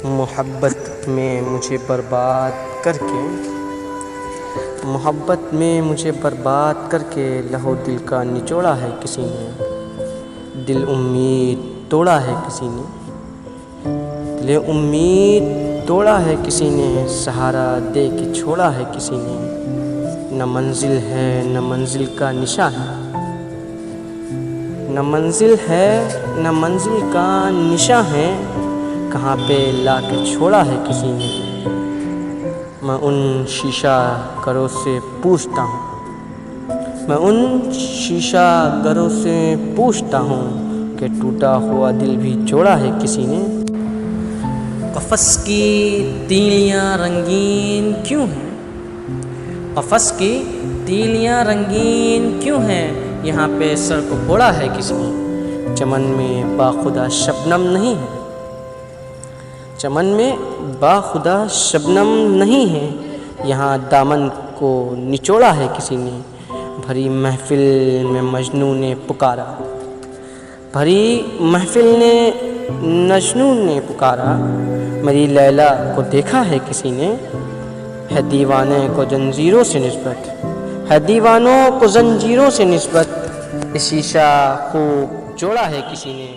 मोहब्बत में मुझे बर्बाद करके लहो दिल का निचोड़ा है किसी ने। दिल उम्मीद तोड़ा है किसी ने, दिल उम्मीद तोड़ा है किसी ने, सहारा दे के छोड़ा है किसी ने। न मंजिल है न मंजिल का निशा है, न मंजिल है न मंजिल का निशा है, कहाँ पे ला के छोड़ा है किसी ने। मैं उन शीशा गरों से पूछता हूँ, मैं उन शीशा गरों से पूछता हूँ कि टूटा हुआ दिल भी जोड़ा है किसी ने। कफ़स की तीलियाँ रंगीन क्यों हैं, कफ़स की तीलियाँ रंगीन क्यों हैं, यहाँ पे सर को फोड़ा है किसी ने। चमन में बाखुदा शबनम नहीं है, चमन में बाखुदा शबनम नहीं है, यहाँ दामन को निचोड़ा है किसी ने। भरी महफिल में मजनू ने पुकारा, भरी महफिल ने मजनू ने पुकारा, मेरी लैला को देखा है किसी ने। है दीवाने को जंजीरों से निस्बत, है दीवानों को जंजीरों से निस्बत, शीशा खूब जोड़ा है किसी ने।